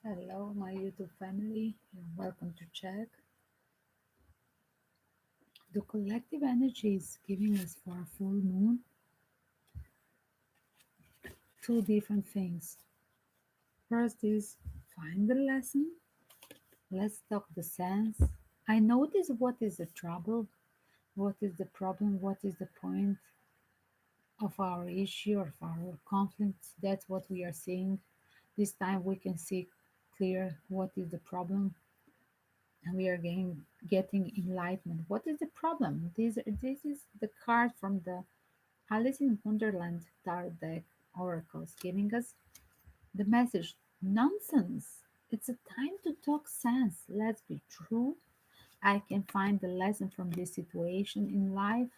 Hello, my YouTube family. You're welcome to check. The collective energy is giving us for a full moon two different things. First is find the lesson. Let's talk the sense. I notice what is the trouble, what is the problem, what is the point of our issue, of our conflict. That's what we are seeing. This time we can see clear what is the problem and we are getting enlightenment. What is the problem? This is the card from the Alice in Wonderland tarot deck oracles giving us the message nonsense. It's a time to talk sense. Let's be true. I can find the lesson from this situation in life.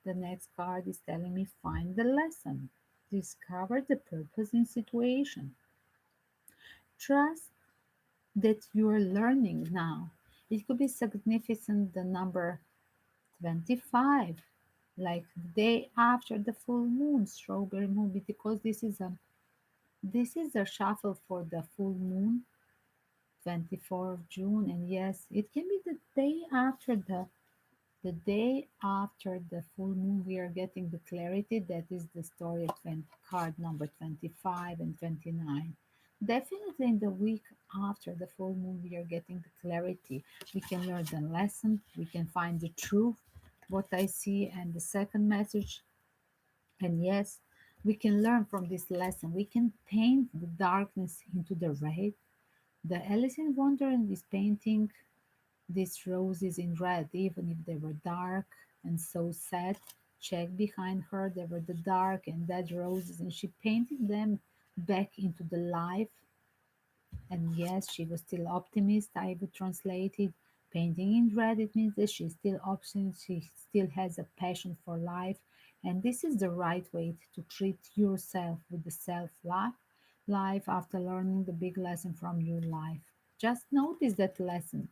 The next card is telling me find the lesson. Discover the purpose in situation. Trust that you are learning now. It could be significant the number 25, like the day after the full moon, strawberry moon, because this is a shuffle for the full moon, 24th of June, and yes, it can be the day after the full moon. We are getting the clarity. That is the story of 20, card number 25 and 29. Definitely in the week after the full moon, we are getting the clarity. We can learn the lesson, we can find the truth, what I see, and the second message. And yes, we can learn from this lesson. We can paint the darkness into the red. The Alice in Wonderland is painting these roses in red, even if they were dark and so sad. Check behind her, they were the dark and dead roses, and she painted them back into the life. And yes, she was still optimist. I would translate it. Painting in red, it means that she's still optimist. She still has a passion for life. And this is the right way to treat yourself with the self life after learning the big lesson from your life. Just notice that lesson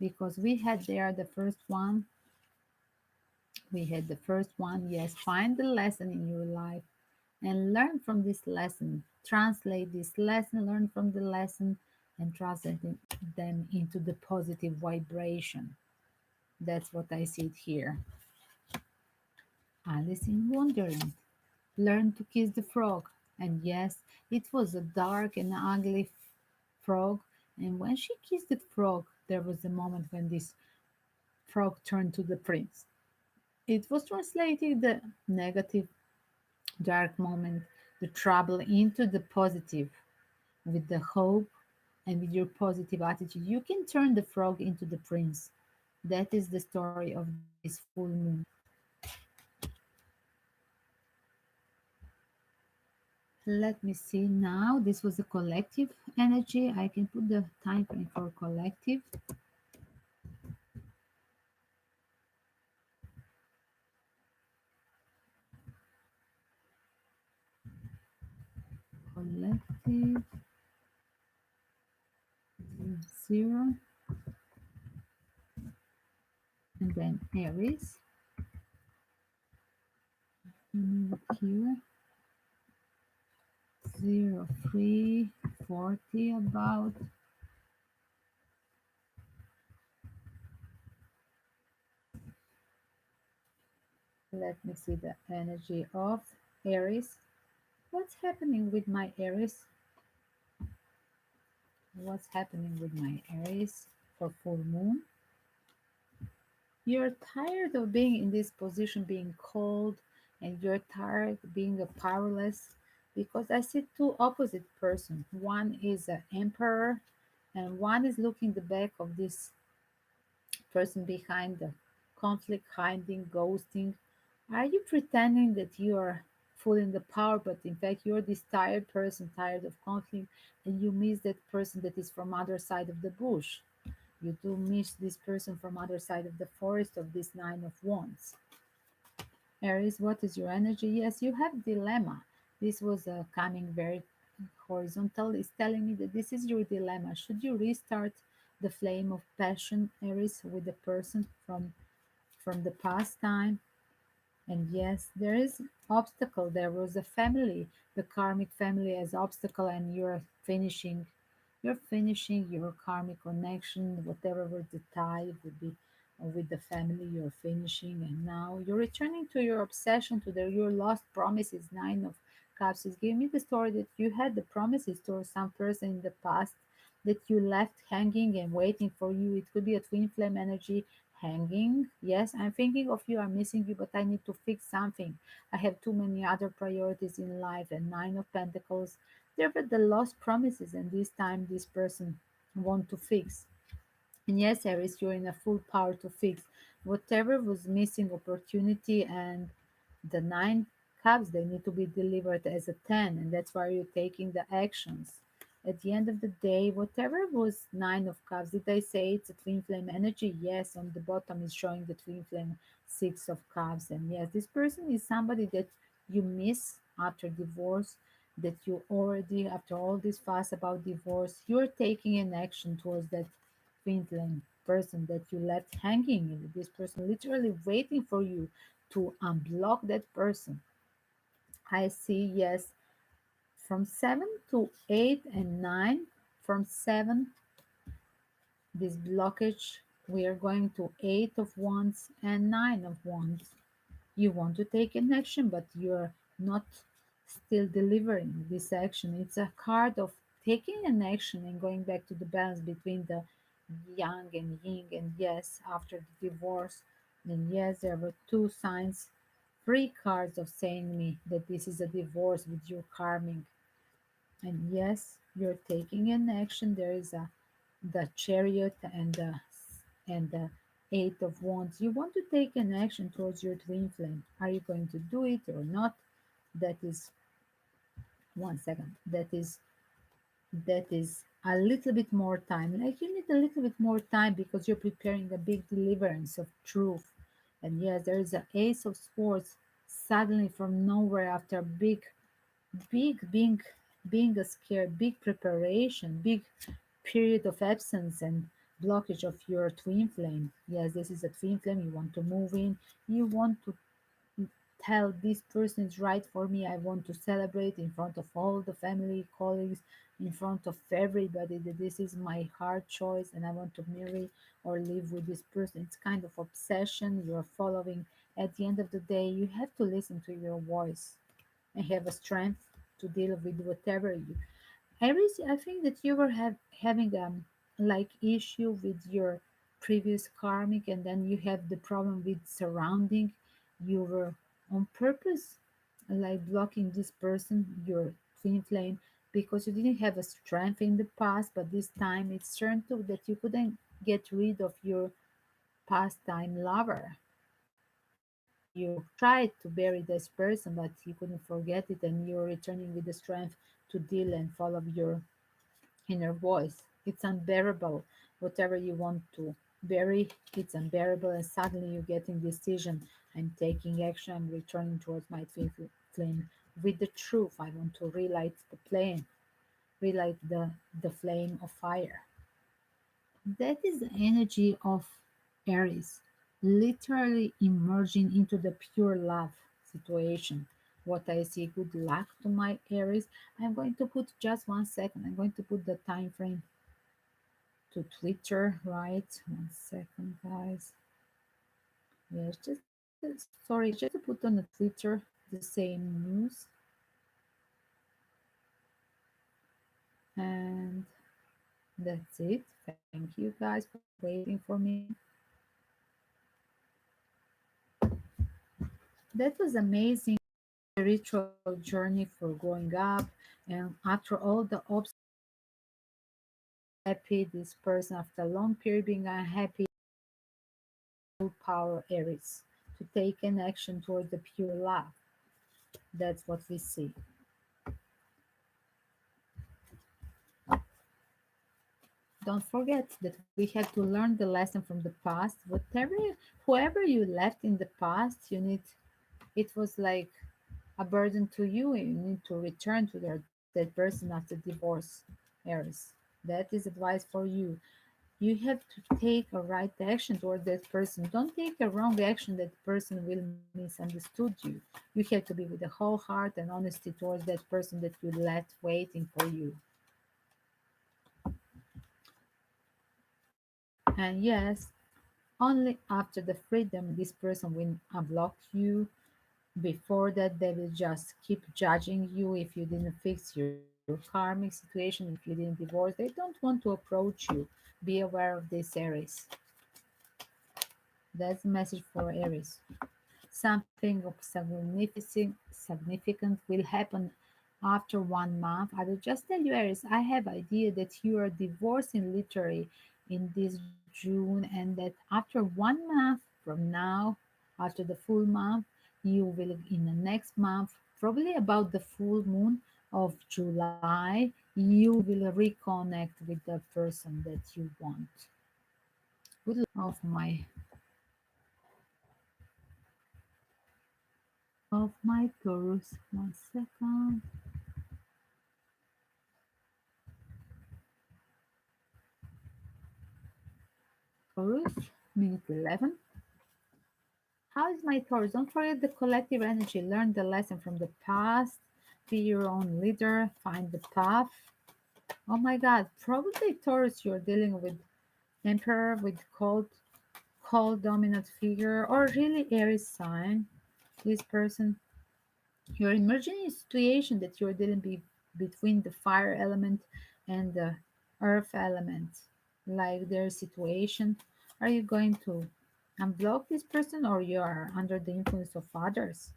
because we had there the first one. We had the first one. Yes, find the lesson in your life and learn from this lesson. Translate this lesson, learn from the lesson, and translate them into the positive vibration. That's what I see it here. Alice in Wonderland. Learn to kiss the frog. And yes, it was a dark and ugly frog. And when she kissed the frog, there was a moment when this frog turned to the prince. It was translating the negative, dark moment, the trouble, into the positive with the hope and with your positive attitude. You can turn the frog into the prince. That is the story of this full moon. Let me see now. This was a collective energy. I can put the time frame for collective. Collective 0, and then Aries. Look here, 0, 3, 40 about. Let me see the energy of Aries. What's happening with my Aries? What's happening with my Aries for full moon? You're tired of being in this position, being cold, and you're tired of being a powerless because I see two opposite person. One is an emperor, and one is looking the back of this person behind the conflict, hiding, ghosting. Are you pretending that you are full in the power, but in fact you're this tired person, tired of conflict, and you miss that person that is from other side of the bush? You do miss this person from other side of the forest of this nine of wands. Aries, what is your energy? Yes, you have dilemma. This was coming very horizontal. It's telling me that this is your dilemma. Should you restart the flame of passion, Aries, with the person from the past time? And yes, there is obstacle. There was a family, the karmic family as obstacle, and you're finishing. You're finishing your karmic connection, whatever was the tie would be with the family you're finishing, and now you're returning to your obsession, to your lost promises. Nine of Cups is giving me the story that you had the promises to some person in the past that you left hanging and waiting for you. It could be a twin flame energy hanging. Yes, I'm thinking of you, I'm missing you, but I need to fix something. I have too many other priorities in life. And Nine of Pentacles, there were the lost promises, and this time this person want to fix. And yes, Aries, you're in a full power to fix whatever was missing opportunity. And the nine cups, they need to be delivered as a 10, and that's why you're taking the actions. At the end of the day, whatever was nine of cups, did I say it's a twin flame energy? Yes, on the bottom is showing the twin flame six of cups. And yes, this person is somebody that you miss after divorce, that you already, after all this fuss about divorce, you're taking an action towards that Queensland person that you left hanging in. This person literally waiting for you to unblock that person. I see, yes, from 7 to 8 and 9. From 7, this blockage, we are going to 8 of Wands and 9 of Wands. You want to take an action, but you're not still delivering this action. It's a card of taking an action and going back to the balance between the yang and yin. And yes, after the divorce, then yes, there were two signs, three cards of saying me that this is a divorce with your karmic. And yes, you're taking an action. There is a the chariot and the eight of wands. You want to take an action towards your twin flame. Are you going to do it or not? That is, one second, that is a little bit more time. Like, you need a little bit more time because you're preparing a big deliverance of truth. And yes, there is an ace of swords suddenly from nowhere, after a big being a scare, big preparation, big period of absence and blockage of your twin flame. Yes, this is a twin flame you want to move in. You want to tell this person is right for me. I want to celebrate in front of all the family, colleagues, in front of everybody that this is my hard choice and I want to marry or live with this person. It's kind of obsession you're following. At the end of the day, you have to listen to your voice and have a strength to deal with whatever you. Aries, I think that you were having like issue with your previous karmic, and then you have the problem with surrounding. You were on purpose like blocking this person, your twin flame, because you didn't have a strength in the past, but this time it's turned to that you couldn't get rid of your pastime lover. You tried to bury this person, but you couldn't forget it, and you're returning with the strength to deal and follow your inner voice. It's unbearable. Whatever you want to bury, it's unbearable, and suddenly you get in decision. I'm taking action. I'm returning towards my twin flame with the truth. I want to relight the flame, relight the flame of fire. That is the energy of Aries, literally emerging into the pure love situation. What I see, good luck to my Aries. I'm going to put just 1 second. I'm going to put the time frame to Twitter, right? 1 second, guys. Yes, sorry, just to put on the Twitter the same news. And that's it. Thank you guys for waiting for me. That was amazing spiritual journey for growing up. And after all the obstacles, happy this person after a long period being unhappy, full power Aries to take an action towards the pure love. That's what we see. Don't forget that we have to learn the lesson from the past. Whoever you left in the past, you need. It was like a burden to you, and you need to return to that person after divorce, Aries. That is advice for you. You have to take a right action toward that person. Don't take a wrong action that person will misunderstood you. You have to be with the whole heart and honesty towards that person that you left waiting for you. And yes, only after the freedom this person will unblock you. Before that, they will just keep judging you if you didn't fix your karmic situation, if you didn't divorce. They don't want to approach you. Be aware of this, Aries. That's the message for Aries. Something of significant will happen after 1 month. I will just tell you, Aries, I have idea that you are divorcing literally in this June, and that after 1 month from now, after the full month, you will in the next month, probably about the full moon of July, you will reconnect with the person that you want. Good luck of my Taurus. 1 second. Taurus, minute 11. How is my Taurus? Don't forget the collective energy. Learn the lesson from the past. Be your own leader. Find the path. Oh my God. Probably Taurus, you're dealing with Emperor, with cold dominant figure, or really Aries sign. This person, you're emerging in a situation that you're dealing between the fire element and the earth element. Like their situation. Are you going to unblock this person, or you are under the influence of others?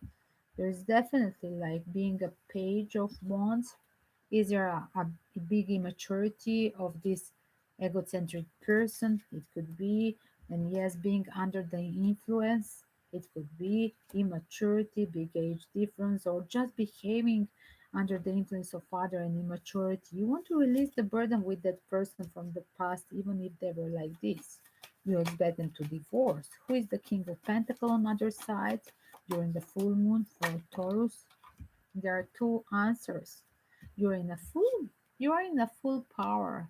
There's definitely like being a page of wands. Is there a big immaturity of this egocentric person? It could be. And yes, being under the influence, it could be immaturity, big age difference, or just behaving under the influence of other and immaturity. You want to release the burden with that person from the past, even if they were like this. You expect them to divorce. Who is the King of Pentacles on other side during the full moon for Taurus? There are two answers. You're in a full you are in a full power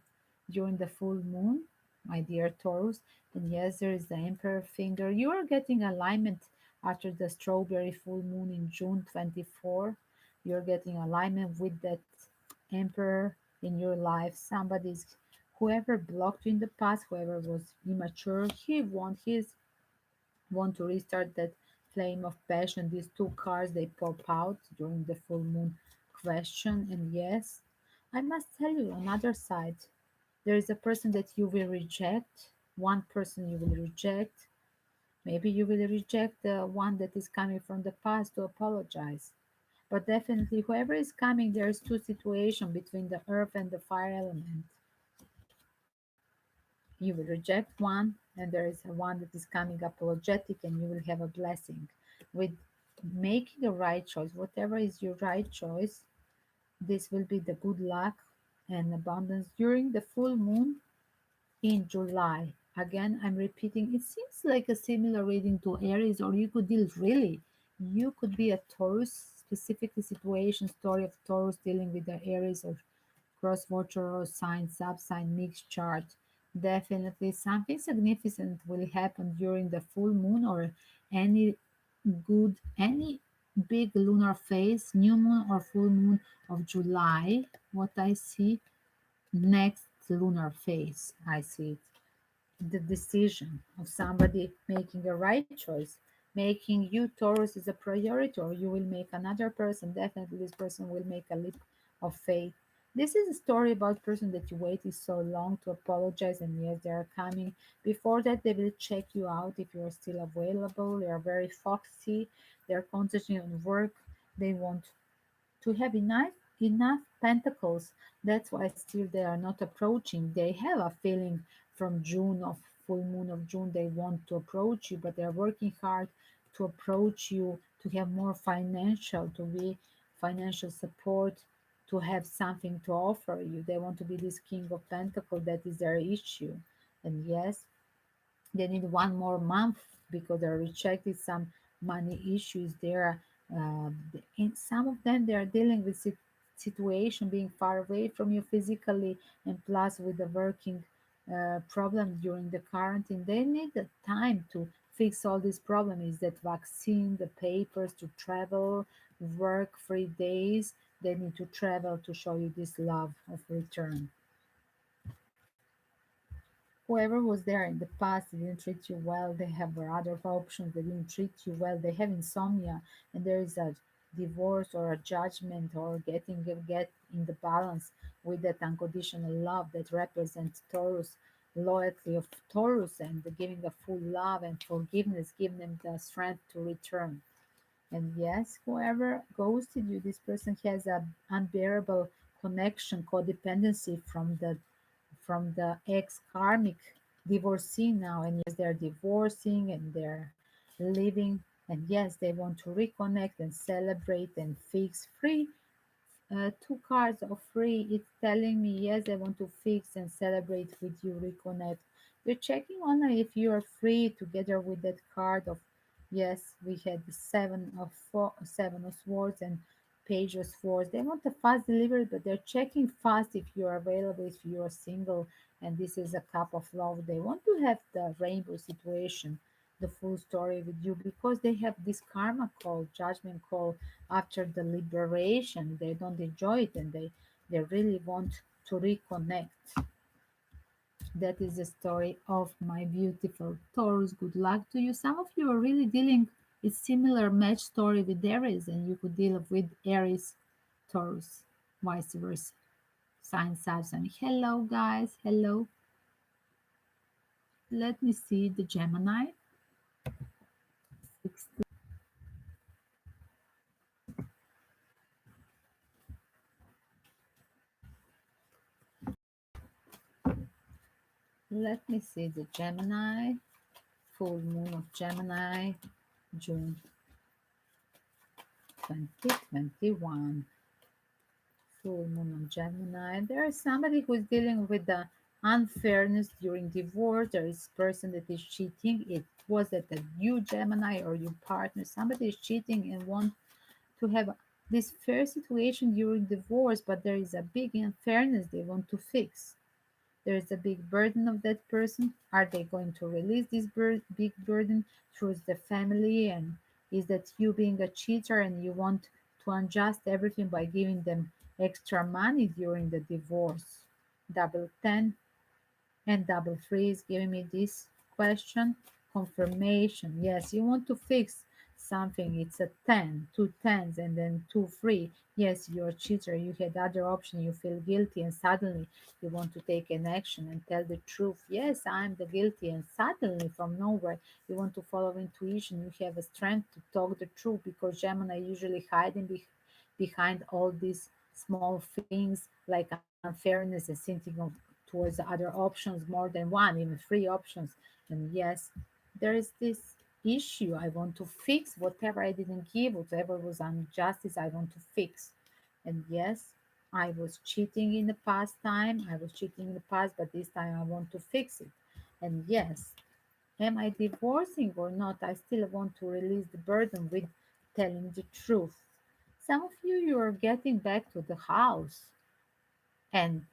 during the full moon, my dear Taurus. And yes, there is the Emperor finger. You are getting alignment after the strawberry full moon in June 24. You're getting alignment with that Emperor in your life. Somebody's whoever blocked you in the past, whoever was immature, he's want to restart that flame of passion. These two cards they pop out during the full moon question. And yes, I must tell you another side. There is a person that you will reject, one person you will reject. Maybe you will reject the one that is coming from the past to apologize. But definitely, whoever is coming, there's two situations between the earth and the fire element. You will reject one, and there is one that is coming apologetic, and you will have a blessing. With making a right choice, whatever is your right choice, this will be the good luck and abundance during the full moon in July. Again, I'm repeating, it seems like a similar reading to Aries, or you could deal really, you could be a Taurus, specifically situation story of Taurus dealing with the Aries or cross watcher or sign, sub sign, mixed chart. Definitely something significant will happen during the full moon or any any big lunar phase, new moon or full moon of July. What I see next lunar phase, I see it the decision of somebody making a right choice, making you Taurus is a priority, or you will make another person. Definitely, this person will make a leap of faith. This is a story about person that you waited so long to apologize, and yes, they are coming. Before that, they will check you out if you are still available. They are very foxy. They are concentrating on work. They want to have enough pentacles. That's why still they are not approaching. They have a feeling from June of full moon of June they want to approach you, but they're working hard to approach you, to have more financial, to be financial support, to have something to offer you. They want to be this king of pentacles. That is their issue. And yes, they need 1 more month because they're rejected some money issues there. In some of them they are dealing with situation being far away from you physically, and plus with the working problems during the quarantine. They need the time to fix all these problems. Is that vaccine, the papers to travel, work 3 days. They need to travel to show you this love of return. Whoever was there in the past, they didn't treat you well, they have other options, they didn't treat you well, they have insomnia, and there is a divorce or a judgment or get in the balance with that unconditional love that represents Taurus, loyalty of Taurus, and the giving a full love and forgiveness, giving them the strength to return. And yes, whoever ghosted you, this person has a unbearable connection, codependency from the ex karmic divorcee now. And yes, they're divorcing and they're living. And yes, they want to reconnect and celebrate and fix free. Two cards of free. It's telling me yes, they want to fix and celebrate with you, reconnect. You're checking on if you are free together with that card of yes. We had the seven of swords and page of swords. They want a fast delivery, but they're checking fast if you're available, if you're single, and this is a cup of love. They want to have the rainbow situation, the full story with you because they have this karma call, judgment call after the liberation. They don't enjoy it and they really want to reconnect. That is the story of my beautiful Taurus. Good luck to you. Some of you are really dealing with similar match story with Aries, and you could deal with Aries, Taurus, vice versa. Sign Saturn. Hello, guys. Hello. Let me see the Gemini. 16. Let me see the Gemini. Full moon of Gemini, June 2021. Full moon of Gemini. There is somebody who is dealing with the unfairness during divorce. There is person that is cheating. It was that you Gemini or your partner. Somebody is cheating and want to have this fair situation during divorce, but there is a big unfairness they want to fix. There is a big burden of that person. Are they going to release this big burden through the family? And is that you being a cheater and you want to adjust everything by giving them extra money during the divorce? Double 10 and double three is giving me this question. Confirmation. Yes, you want to fix something. It's a 10, two tens, and then two free. Yes, you're a cheater. You had other option. You feel guilty, and suddenly you want to take an action and tell the truth. Yes, I'm the guilty, and suddenly from nowhere you want to follow intuition. You have a strength to talk the truth because Gemini usually hiding behind all these small things like unfairness and thinking of towards the other options, more than one, even three options. And yes, there is this issue. I want to fix whatever I didn't give, whatever was injustice, I want to fix. And yes, I was cheating in the past time. I was cheating in the past, but this time I want to fix it. And yes, am I divorcing or not? I still want to release the burden with telling the truth. Some of you are getting back to the house and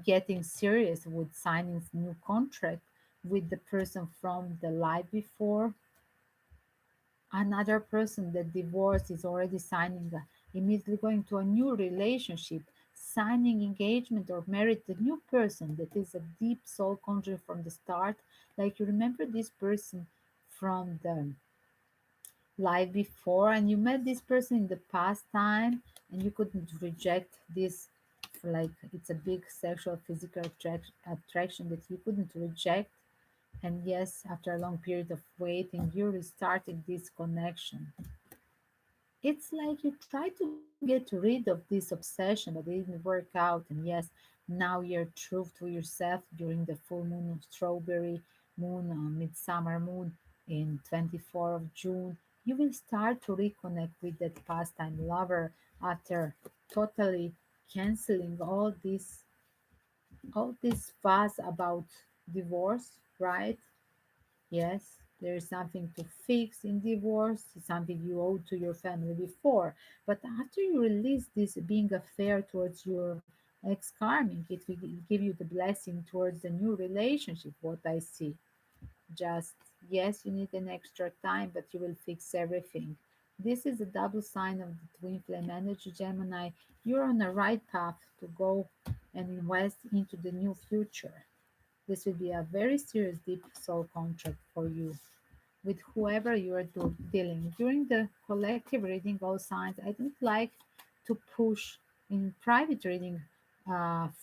getting serious with signing new contract with the person from the life before. Another person that divorced is already signing immediately going to a new relationship, signing engagement or married the new person that is a deep soul conjuring from the start. Like you remember this person from the life before and you met this person in the past time and you couldn't reject this, like it's a big sexual physical attraction that you couldn't reject. And yes, after a long period of waiting you restarted this connection. It's like you try to get rid of this obsession but it didn't work out. And yes, now you're true to yourself during the full moon of strawberry moon, midsummer moon in 24th of June. You will start to reconnect with that pastime lover after totally canceling all this fuss about divorce, right? Yes, there is something to fix in divorce, something you owe to your family before. But after you release this being affair towards your ex karmic, it will give you the blessing towards the new relationship. What I see. Just, yes, you need an extra time, but you will fix everything. This is a double sign of the twin flame energy, Gemini. You're on the right path to go and invest into the new future. This will be a very serious, deep soul contract for you with whoever you are dealing. During the collective reading, all signs, I don't like to push in private reading,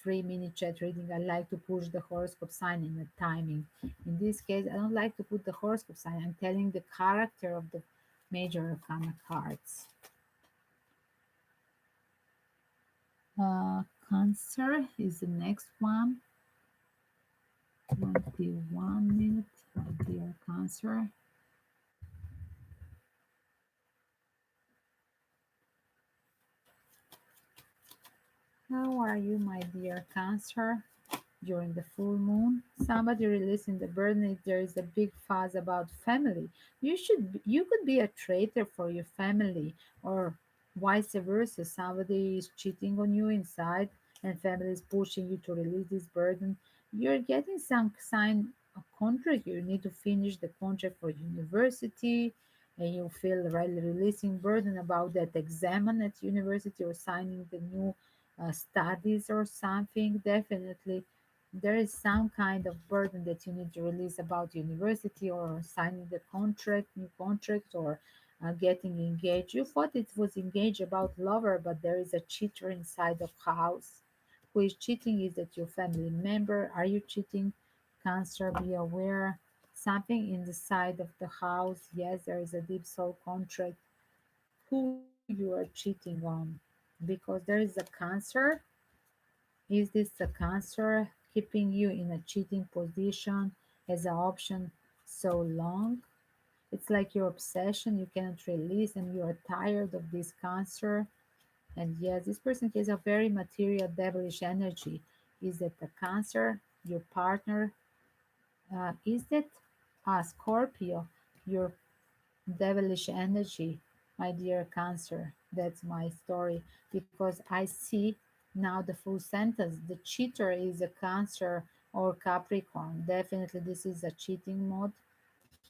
free mini chat reading. I like to push the horoscope sign in the timing. In this case, I don't like to put the horoscope sign. I'm telling the character of the major arcana cards. Cancer is the next one. 21 minutes, my dear Cancer. How are you, my dear Cancer? During the full moon, somebody releasing the burden if there is a big fuss about family. You could be a traitor for your family, or vice versa. Somebody is cheating on you inside, and family is pushing you to release this burden. You're getting some sign of contract. You need to finish the contract for university, and you feel really releasing burden about that exam at university or signing the new studies or something. Definitely there is some kind of burden that you need to release about university or signing the contract, new contract, or getting engaged. You thought it was engaged about lover, but there is a cheater inside of house. Who is cheating? Is that your family member? Are you cheating? Cancer, be aware. Something in the side of the house. Yes, there is a deep soul contract. Who you are cheating on? Because there is a cancer. Is this a cancer keeping you in a cheating position as an option so long? It's like your obsession you cannot release and you are tired of this cancer. And yes, this person has a very material devilish energy. Is that the cancer, your partner? Is that a Scorpio, your devilish energy, my dear Cancer? That's my story because I see now the full sentence. The cheater is a Cancer or Capricorn. Definitely, this is a cheating mode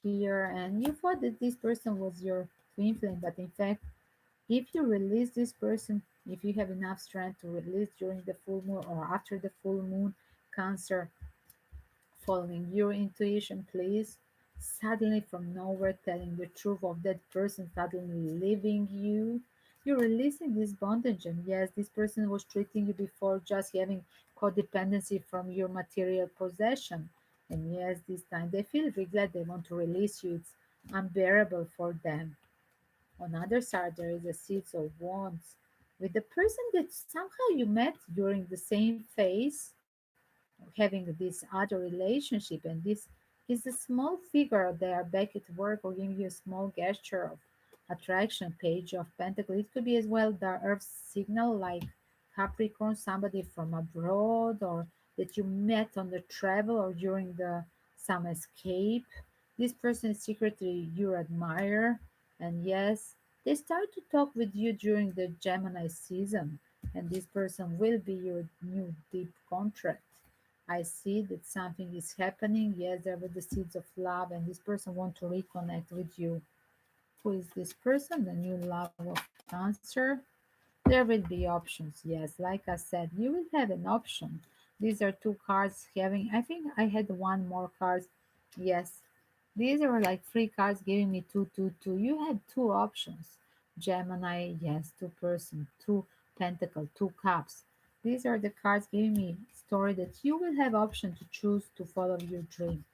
here, and you thought that this person was your twin flame, but in fact, if you release this person, if you have enough strength to release during the full moon or after the full moon, Cancer, following your intuition, please. Suddenly, from nowhere, telling the truth of that person suddenly leaving you. You're releasing this bondage, and yes, this person was treating you before just having codependency from your material possession. And yes, this time they feel regret, they want to release you. It's unbearable for them. On the other side, there is a seeds of wands with the person that somehow you met during the same phase having this other relationship, and this is a small figure there back at work or giving you a small gesture of attraction. Page of pentacle, it could be as well the earth signal like Capricorn, somebody from abroad or that you met on the travel or during the some escape. This person is secretly you admire, and yes, they start to talk with you during the Gemini season, and this person will be your new deep contract. I see that something is happening. Yes, there were the seeds of love, and this person want to reconnect with you. Who is this person? The new love of Cancer. There will be options. Yes, like I said, you will have an option. These are two cards having. I think I had one more card. Yes, these are like three cards giving me two, two, two. You had two options. Gemini, yes, two person, two pentacle, two cups. These are the cards giving me story that you will have option to choose to follow your dream.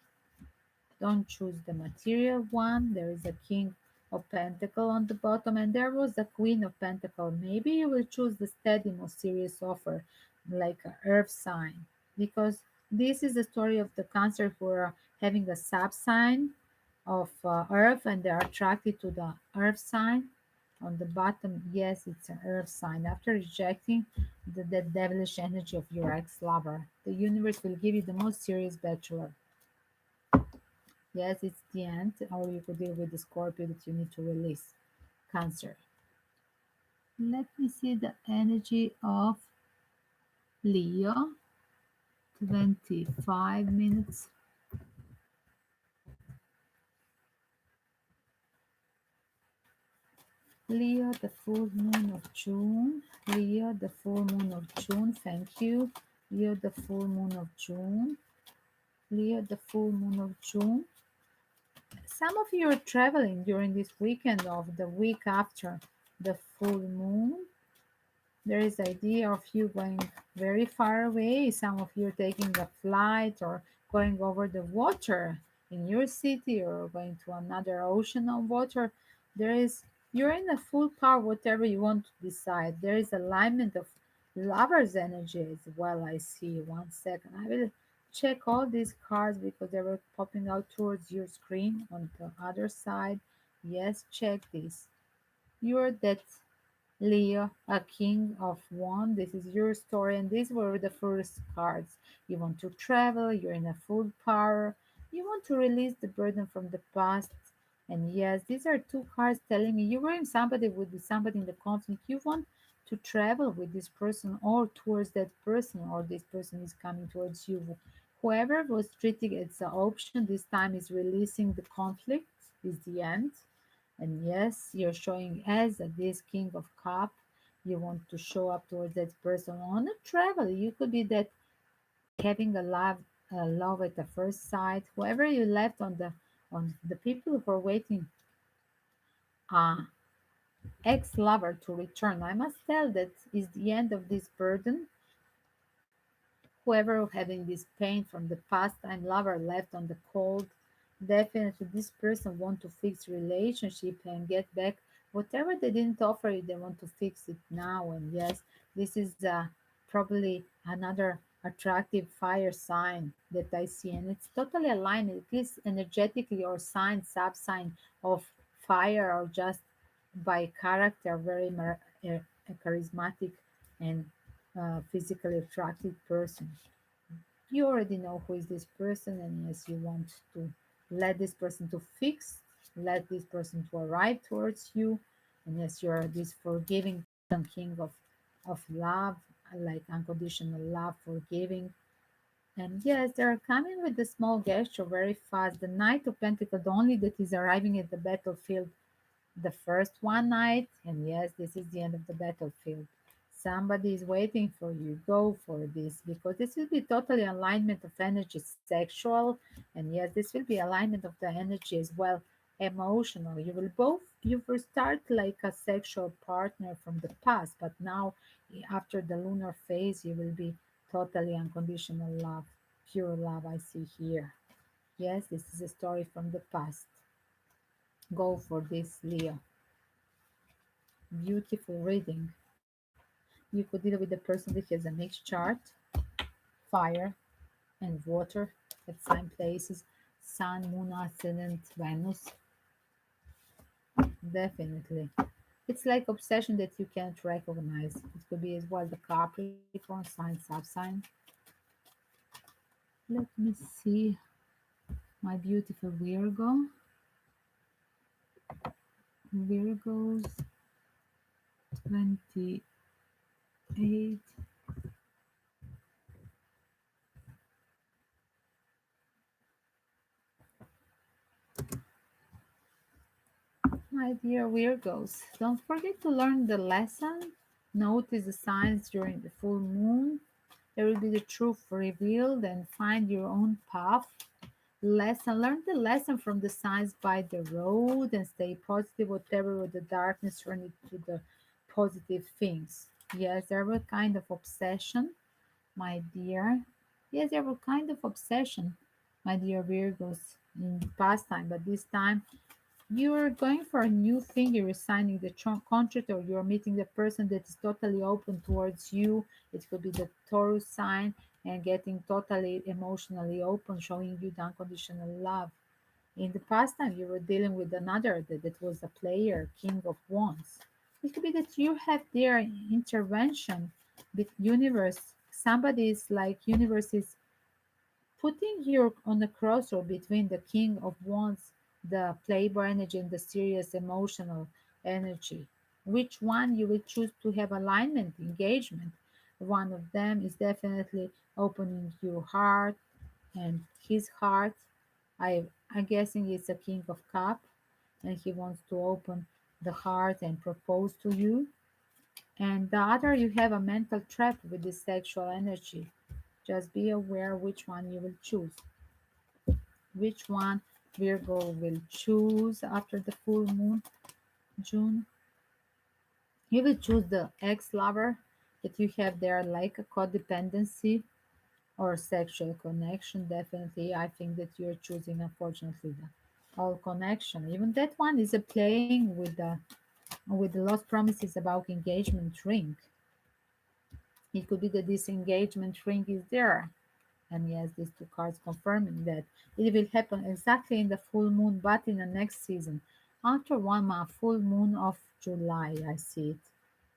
Don't choose the material one. There is a king of pentacle on the bottom, and there was a queen of pentacle. Maybe you will choose the steady, more serious offer, like a earth sign, because this is the story of the Cancer who are having a sub sign of earth, and they are attracted to the earth sign. On the bottom, yes, it's an earth sign. After rejecting the devilish energy of your ex lover, the universe will give you the most serious bachelor. Yes, it's the end, or you could deal with the Scorpio that you need to release. Cancer. Let me see the energy of Leo. 25 minutes. Leo, the full moon of June. Leo, the full moon of June. Thank you. Leo, the full moon of June. Leo, the full moon of June. Some of you are traveling during this weekend of the week after the full moon. There is idea of you going very far away. Some of you are taking a flight or going over the water in your city or going to another ocean of water. There is you're in a full power, whatever you want to decide. There is alignment of lovers energy as well. I see. 1 second. I will check all these cards because they were popping out towards your screen on the other side. Yes, check this. You're that Leo, a king of one. This is your story, and these were the first cards. You want to travel, you're in a full power, you want to release the burden from the past. And yes, these are two cards telling me you were in somebody with somebody in the conflict. You want to travel with this person or towards that person, or this person is coming towards you. Whoever was treating it as an option this time is releasing the conflict, is the end. And yes, you're showing as this King of Cup. You want to show up towards that person on a travel. You could be that having love at the first sight. Whoever you left on the people who are waiting, uh, ex-lover to return. I must tell that is the end of this burden. Whoever having this pain from the past time lover left on the cold, definitely this person want to fix relationship and get back whatever they didn't offer you. They want to fix it now. And yes, this is probably another attractive fire sign that I see, and it's totally aligned. It is energetically or sign sub sign of fire, or just by character very charismatic and physically attractive person. You already know who is this person, and yes, you want to let this person to fix, let this person to arrive towards you. And yes, you are this forgiving person, king of love, like unconditional love, forgiving. And yes, they are coming with the small gesture very fast. The Knight of Pentacles, the only that is arriving at the battlefield the first one night. And yes, this is the end of the battlefield. Somebody is waiting for you. Go for this, because this will be totally alignment of energy, sexual. And yes, this will be alignment of the energy as well, emotional. You will start like a sexual partner from the past, but now after the lunar phase you will be totally unconditional love, pure love. I see here. Yes, this is a story from the past. Go for this, Leo. Beautiful reading. You could deal with the person that has a mixed chart, fire and water at same places, sun, moon, ascendant, Venus. Definitely. It's like obsession that you can't recognize. It could be as well the Capricorn sign, sub sign. Let me see my beautiful Virgo. Virgos 28. My dear Virgos, don't forget to learn the lesson. Notice the signs during the full moon. There will be the truth revealed, and find your own path. Learn the lesson from the signs by the road, and stay positive, whatever with the darkness, turn it to the positive things. Yes, there were kind of obsession, my dear. Yes, there were kind of obsession, my dear Virgos, in the past time, but this time you're going for a new thing. You're signing the contract, or you're meeting the person that is totally open towards you. It could be the Taurus sign, and getting totally emotionally open, showing you the unconditional love. In the past time, you were dealing with another that was a player, King of Wands. It could be that you have their intervention with universe. Somebody is like universe is putting you on a crossroad between the King of Wands, the playboy energy, and the serious emotional energy. Which one you will choose to have alignment, engagement? One of them is definitely opening your heart and his heart. I'm guessing it's a King of Cup, and he wants to open the heart and propose to you. And the other, you have a mental trap with this sexual energy. Just be aware which one you will choose. which one Virgo will choose after the full moon, June. You will choose the ex lover that you have there, like a codependency or sexual connection. Definitely, I think that you're choosing, unfortunately, the all connection. Even that one is a playing with the lost promises about engagement ring. It could be that this engagement ring is there. And yes, these two cards confirming that it will happen exactly in the full moon, but in the next season. After 1 month, full moon of July, I see it.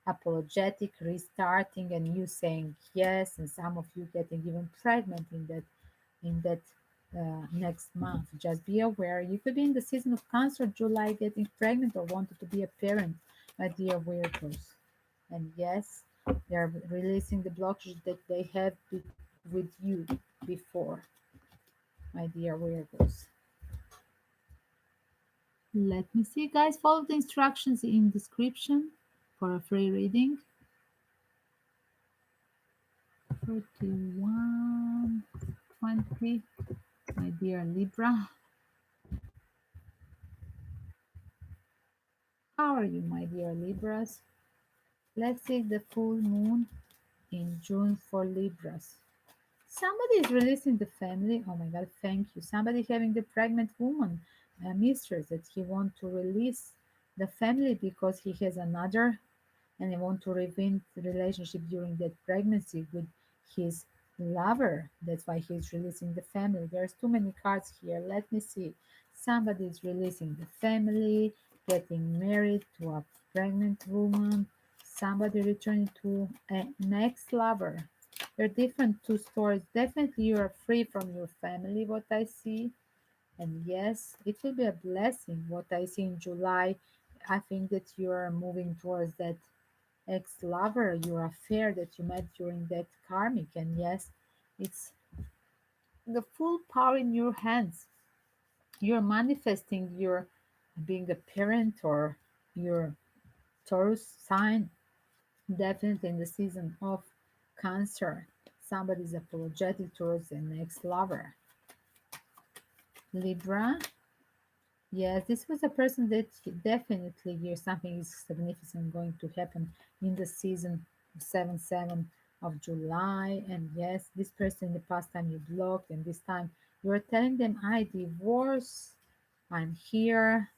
Apologetic, restarting, and you saying yes, and some of you getting even pregnant in that next month. Just be aware. You could be in the season of Cancer, July, getting pregnant or wanted to be a parent, my dear Virgos. And yes, they are releasing the blockages that they have with you before, my dear Virgos. Let me see, guys. Follow the instructions in description for a free reading. 31, 20, my dear Libra. How are you, my dear Libras? Let's see the full moon in June for Libras. Somebody is releasing the family. Oh my God, thank you. Somebody having the pregnant woman, mistress, that he want to release the family because he has another and he want to revenge the relationship during that pregnancy with his lover. That's why he's releasing the family. There's too many cards here. Let me see. Somebody is releasing the family, getting married to a pregnant woman, somebody returning to an ex-lover. There are different two stories. Definitely you are free from your family, what I see. And yes, it will be a blessing. What I see in July, I think that you are moving towards that ex-lover, your affair that you met during that karmic. And yes, it's the full power in your hands. You're manifesting your being a parent or your Taurus sign, definitely in the season of Cancer. Somebody's apologetic towards an ex-lover. Libra, yes, this was a person that definitely here something is significant going to happen in the season of 7 of July. And yes, this person in the past time you blocked, and this time you're telling them, I divorce, I'm here,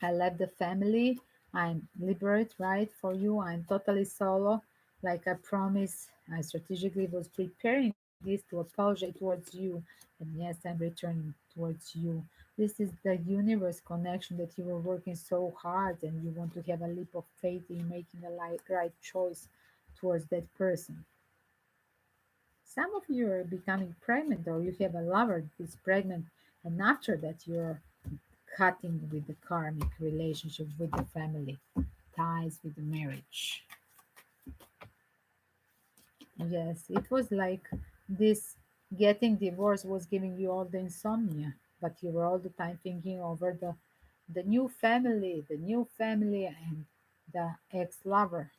I left the family, I'm liberate, right? For you, I'm totally solo. Like I promised, I strategically was preparing this to apologize towards you. And yes, I'm returning towards you. This is the universe connection that you were working so hard and you want to have a leap of faith in making a right choice towards that person. Some of you are becoming pregnant or you have a lover that is pregnant, and after that you're cutting with the karmic relationship with the family ties with the marriage. Yes, it was like this getting divorced was giving you all the insomnia, but you were all the time thinking over the new family and the ex-lover.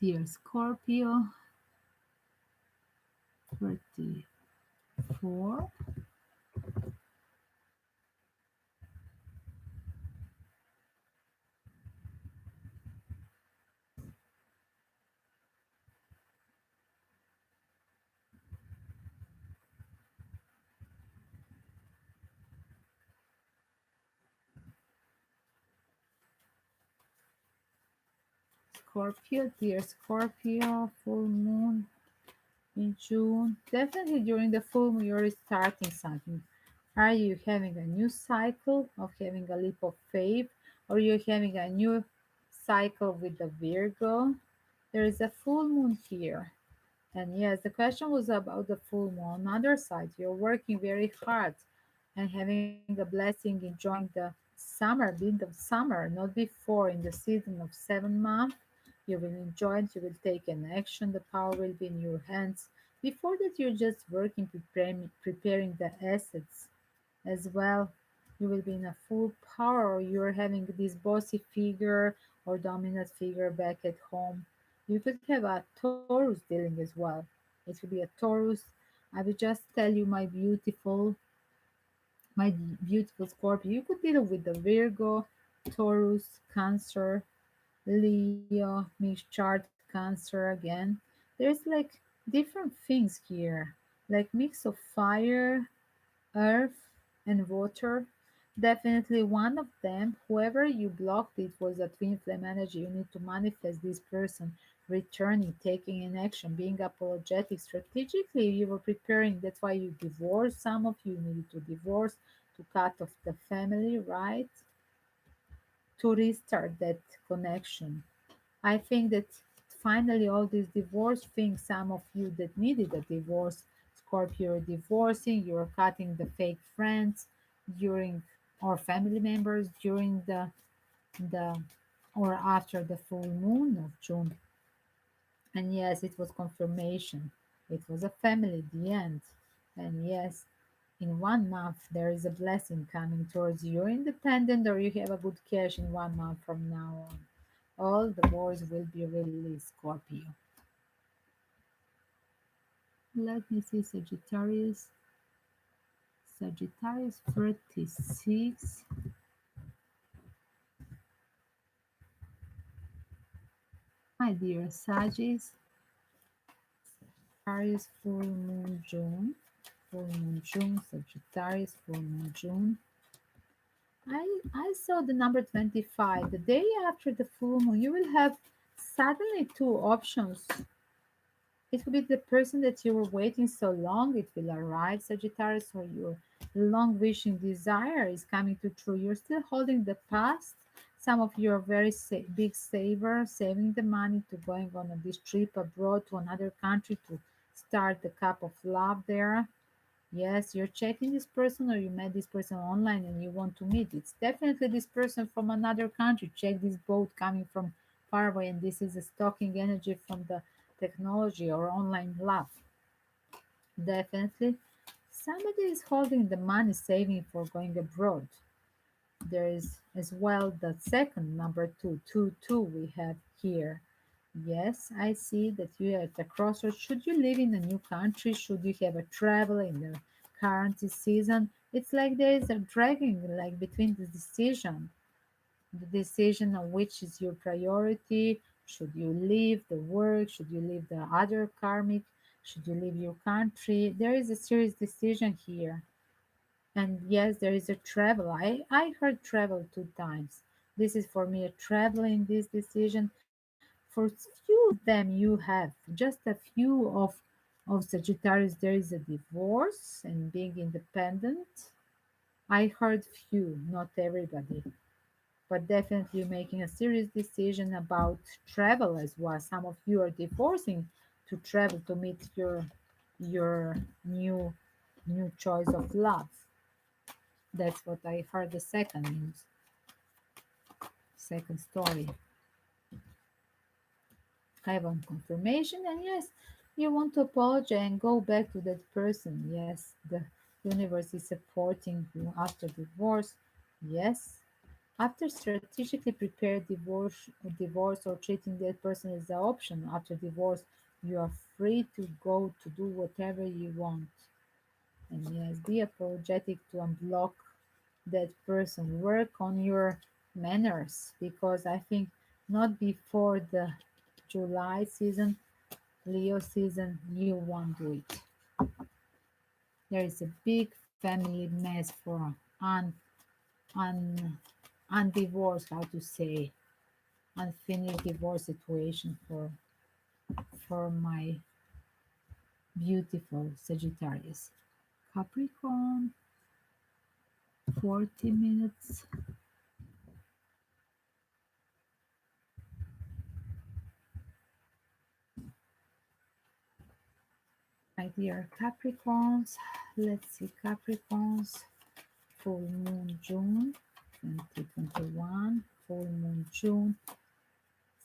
Dear Scorpio, 34. Scorpio, dear Scorpio, full moon in June. Definitely during the full moon, you're starting something. Are you having a new cycle of having a leap of faith, or you're having a new cycle with the Virgo? There is a full moon here. And yes, the question was about the full moon. On the other side, you're working very hard and having a blessing, enjoying the summer, being the summer, not before in the season of 7 months. You will enjoy it, you will take an action, the power will be in your hands. Before that, you're just working, preparing the assets as well. You will be in a full power, or you're having this bossy figure or dominant figure back at home. You could have a Taurus dealing as well. It could be a Taurus. I will just tell you my beautiful Scorpio. You could deal with the Virgo, Taurus, Cancer, Leo, mixed chart, Cancer again. There's like different things here, like mix of fire, earth, and water. Definitely one of them, whoever you blocked it was a twin flame energy. You need to manifest this person returning, taking an action, being apologetic. Strategically, you were preparing. That's why you divorced. Some of you needed to divorce to cut off the family, right? To restart that connection. I think that finally all these divorce things, some of you that needed a divorce, Scorpio, you're divorcing, you're cutting the fake friends during or family members during the or after the full moon of June. And yes, it was confirmation. It was a family at the end. And yes, in 1 month there is a blessing coming towards you. You're independent or you have a good cash in 1 month from now on. All the wars will be released, Scorpio. Let me see Sagittarius. Sagittarius 36. My dear Sagittarius, Sagittarius full moon June. Full moon June, Sagittarius full moon June. I saw the number 25. The day after the full moon, you will have suddenly two options. It could be the person that you were waiting so long, it will arrive, Sagittarius, or your long wishing desire is coming to true. You're still holding the past. Some of you are very big saver, saving the money to going on this trip abroad to another country to start the cup of love there. Yes, you're checking this person or you met this person online and you want to meet. It's definitely this person from another country. Check this boat coming from far away, and this is a stalking energy from the technology or online love. Definitely. Somebody is holding the money saving for going abroad. There is as well the second number two we have here. Yes, I see that you are at a crossroads. Should you live in a new country? Should you have a travel in the current season? It's like there is a dragging like between the decision of which is your priority. Should you leave the work? Should you leave the other karmic? Should you leave your country? There is a serious decision here. And yes, there is a travel. I heard travel 2 times. This is for me a travel in this decision. For few of them you have just a few of Sagittarius there is a divorce and being independent. I heard few, not everybody. But definitely making a serious decision about travel as well. Some of you are divorcing to travel to meet your new choice of love. That's what I heard the second news, second story. I want confirmation, and yes, you want to apologize and go back to that person. Yes, the universe is supporting you after divorce. Yes, after strategically prepared divorce or treating that person as the option after divorce, you are free to go to do whatever you want. And yes, be apologetic to unblock that person. Work on your manners because I think not before the July season, Leo season, you won't do it. There is a big family mess for un, undivorced, how to say, unfinished divorce situation for my beautiful Sagittarius. Capricorn, 40 minutes. My dear Capricorns, let's see Capricorns, full moon June 2021, full moon June,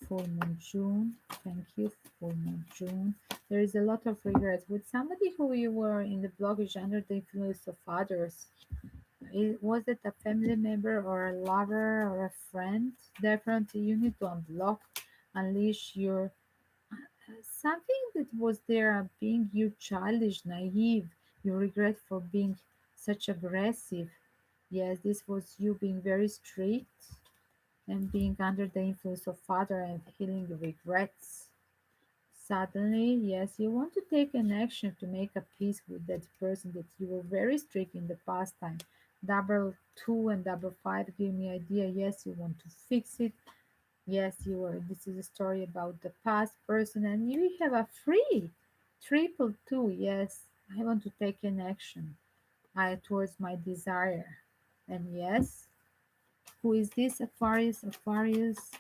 full moon June, thank you, full moon June. There is a lot of regret with somebody who you were in the blockage under the influence of others. Was it a family member or a lover or a friend? Definitely, you need to unblock, unleash your Something that was there being you childish, naive, you regret for being such aggressive. Yes, this was you being very strict and being under the influence of father and feeling regrets. Suddenly, yes, you want to take an action to make a peace with that person that you were very strict in the past time. Double two and double five give me idea. Yes, you want to fix it. Yes, you were. This is a story about the past person, and you have a free triple two. Yes, I want to take an action. I towards my desire, and yes, who is this Aquarius? Aquarius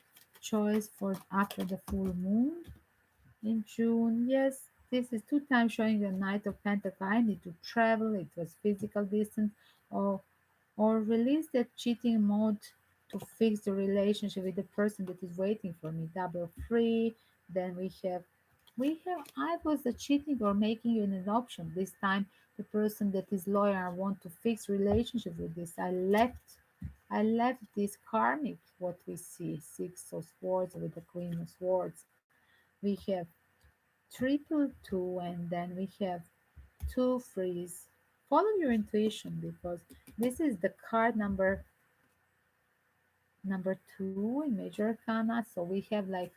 choice for after the full moon in June. Yes, this is two times showing the Knight of Pentacles. I need to travel. It was physical distance, or release that cheating mode to fix the relationship with the person that is waiting for me. Double free. Then we have I was the cheating or making you an option. This time the person that is loyal I want to fix relationship with this. I left this karmic what we see. Six of Swords with the Queen of Swords. We have triple two and then we have two freeze. Follow your intuition because this is the card number two in major arcana. So we have like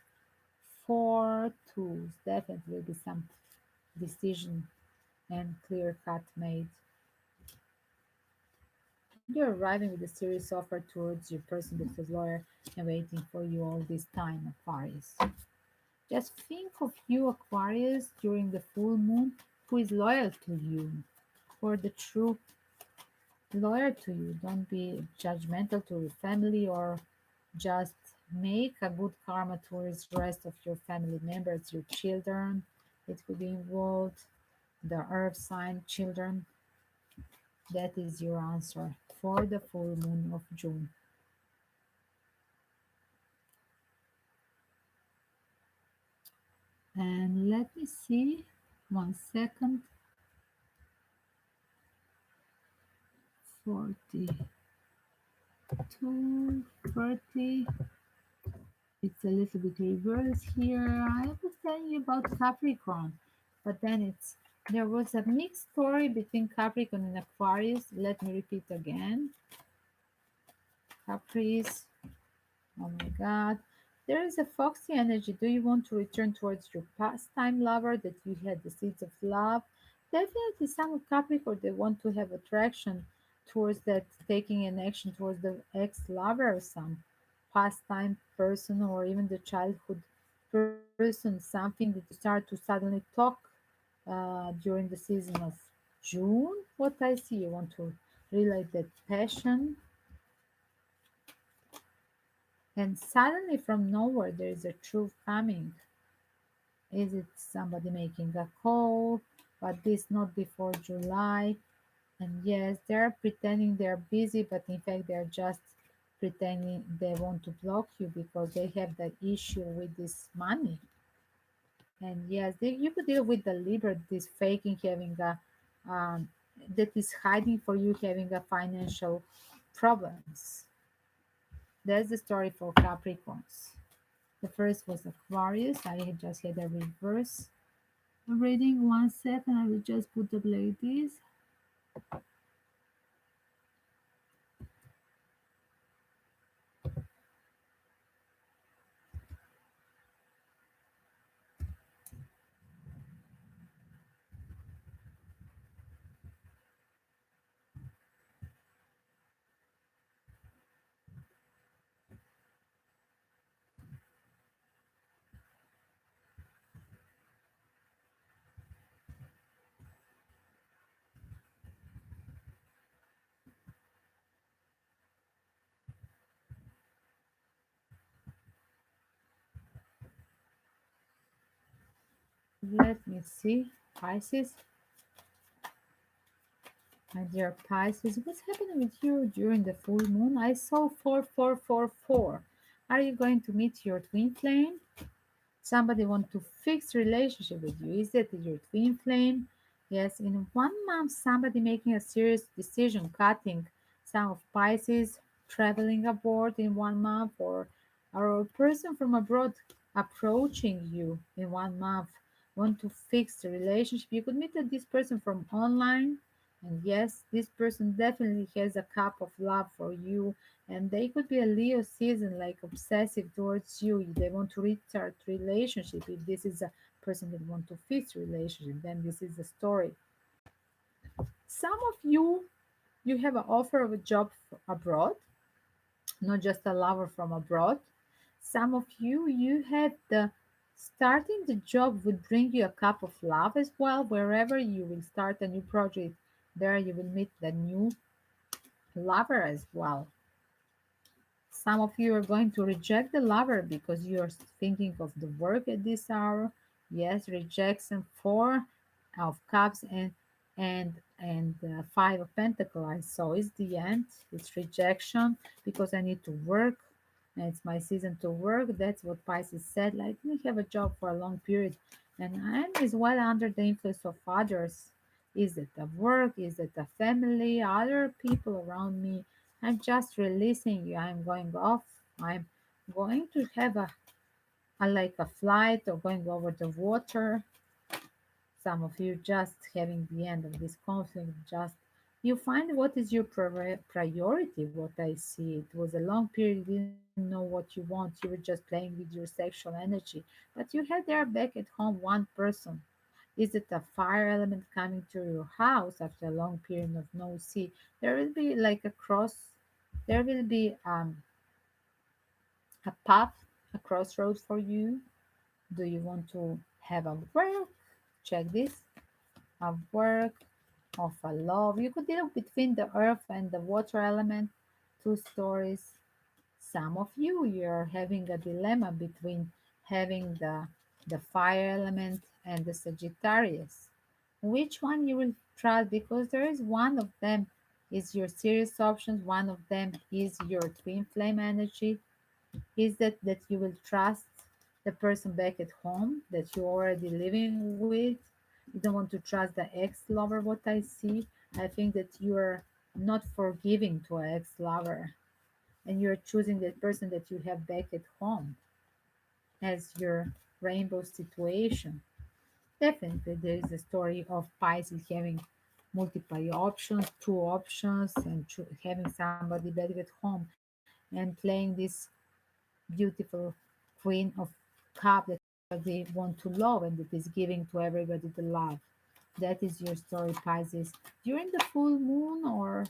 four twos. Definitely will be some decision and clear cut made. And you're arriving with a serious offer towards your person that was loyal and waiting for you all this time, Aquarius. Just think of you, Aquarius, during the full moon, who is loyal to you for the true loyal to you. Don't be judgmental to your family or just make a good karma towards the rest of your family members, your children. It could be involved, the earth sign children. That is your answer for the full moon of June. And let me see, 1 second, 42, 30. It's a little bit reverse here. I was telling you about Capricorn, but then there was a mixed story between Capricorn and Aquarius. Let me repeat again. Caprice, oh my God. There is a foxy energy. Do you want to return towards your pastime lover that you had the seeds of love? Definitely some of Capricorn they want to have attraction towards that taking an action towards the ex-lover or some pastime person or even the childhood person, something that you start to suddenly talk during the season of June. What I see, you want to relate that passion and suddenly from nowhere there is a truth coming. Is it somebody making a call? But this not before July. And yes, they're pretending they're busy, but in fact they're just pretending they want to block you because they have that issue with this money. And yes, you could deal with the Libra, this faking having a that is hiding for you having a financial problems. That's the story for Capricorns. The first was Aquarius. I had just had a reverse reading. 1 second, I will just put the ladies. Let me see. Pisces, my dear Pisces, what's happening with you during the full moon? I saw 4444. Are you going to meet your twin flame? Somebody want to fix relationship with you. Is that your twin flame? Yes, in 1 month, somebody making a serious decision, cutting some of Pisces, traveling abroad in 1 month, or a person from abroad approaching you in 1 month, want to fix the relationship. You could meet this person from online, and yes, this person definitely has a cup of love for you, and they could be a Leo season, like obsessive towards you. They want to restart relationship. If this is a person that want to fix relationship, then this is the story. Some of you have an offer of a job abroad, not just a lover from abroad. Some of you had the starting the job would bring you a cup of love as well. Wherever you will start a new project, there you will meet the new lover as well. Some of you are going to reject the lover because you are thinking of the work at this hour. Yes, rejection, four of cups and five of pentacles. So it's the end. It's rejection because I need to work and it's my season to work. That's what Pisces said. Like, I didn't have a job for a long period, and I'm as well under the influence of others. Is it a work? Is it a family? Other people around me? I'm just releasing you. I'm going off. I'm going to have a like a flight or going over the water. Some of you just having the end of this conflict. Just you find what is your priority. What I see, it was a long period. You didn't know what you want. You were just playing with your sexual energy, but you had there back at home one person. Is it a fire element coming to your house after a long period of no sea? There will be like a cross. There will be a path, a crossroad for you. Do you want to have a work? Check this. A work of a love. You could deal between the earth and the water element, two stories. Some of you're having a dilemma between having the fire element and the Sagittarius. Which one you will trust? Because there is one of them is your serious options, one of them is your twin flame energy. Is that you will trust the person back at home that you're already living with? You don't want to trust the ex lover. What I see, I think that you're not forgiving to an ex lover, and you're choosing that person that you have back at home as your rainbow situation. Definitely there is a story of Pisces having multiple options, two options, and having somebody back at home and playing this beautiful queen of cup that everybody want to love and that is giving to everybody the love. That is your story, Pisces. During the full moon or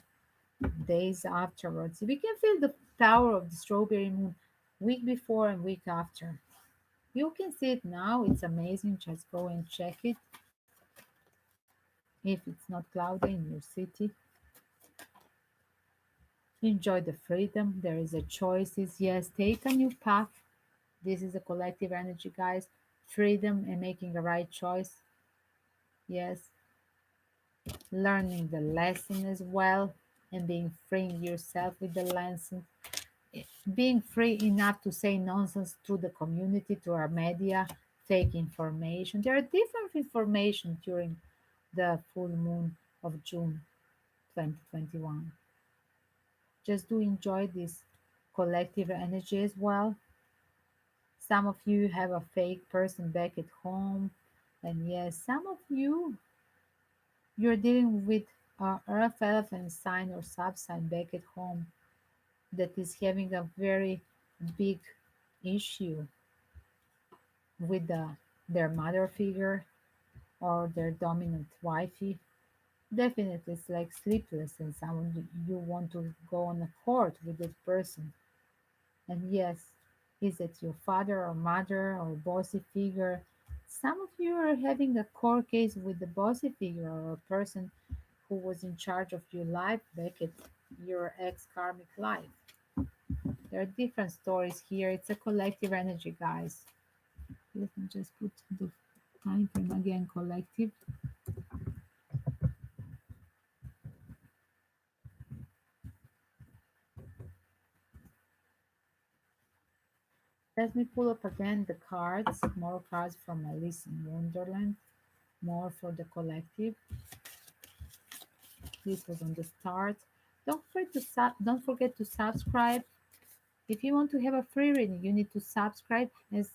days afterwards, we can feel the power of the strawberry moon week before and week after. You can see it now. It's amazing. Just go and check it. If it's not cloudy in your city, enjoy the freedom. There is a choices. Yes, take a new path. This is a collective energy, guys. Freedom and making the right choice. Yes, learning the lesson as well and being freeing yourself with the lesson. Being free enough to say nonsense to the community, to our media, fake information. There are different information during the full moon of June 2021. Just do enjoy this collective energy as well. Some of you have a fake person back at home, and yes, some of you're dealing with earth elephant sign or sub sign back at home that is having a very big issue with their mother figure or their dominant wifey. Definitely, it's like sleepless, and someone you want to go on a court with this person. And yes, is it your father or mother or bossy figure? Some of you are having a court case with the bossy figure or a person who was in charge of your life back at your ex karmic life. There are different stories here. It's a collective energy, guys. Let me just put the time frame again collective. Let me pull up again the cards, more cards from Alice in Wonderland, more for the collective. This was on the start. Don't forget to subscribe. If you want to have a free reading, you need to subscribe as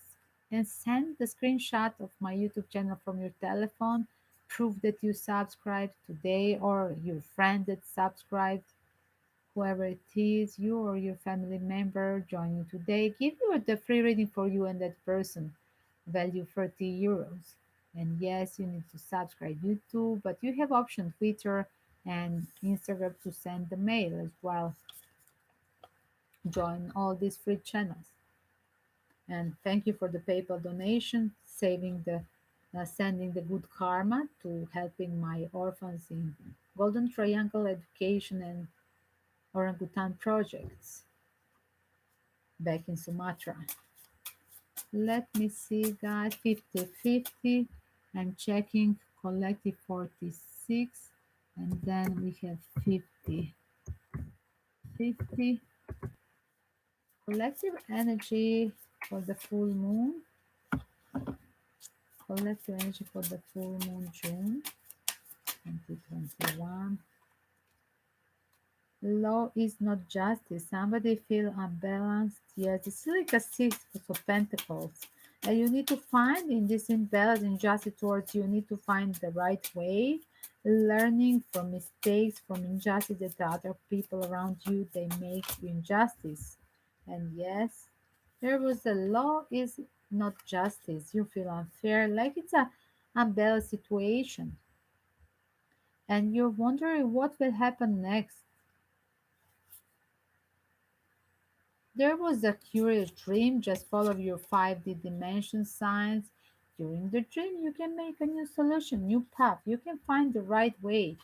and send the screenshot of my YouTube channel from your telephone. Prove that you subscribed today or your friend that subscribed, whoever it is, you or your family member joining today. Give you the free reading for you and that person, value 30 euros. And yes, you need to subscribe YouTube, but you have option Twitter and Instagram to send the mail as well. Join all these free channels. And thank you for the PayPal donation, saving the sending the good karma to helping my orphans in Golden Triangle Education and orangutan projects back in Sumatra. Let me see, guys. 50-50. I'm checking collective 46, and then we have 50-50. Collective energy for the full moon. Collective energy for the full moon June 2021. Law is not justice. Somebody feel unbalanced. Yes, it's like a six of pentacles. And you need to find in this imbalance, injustice towards you, you need to find the right way. Learning from mistakes, from injustice that the other people around you they make you injustice. And yes, there was a law is not justice. You feel unfair, like it's a unbalanced situation. And you're wondering what will happen next. There was a curious dream. Just follow your 5D dimension signs. During the dream, you can make a new solution, new path. You can find the right way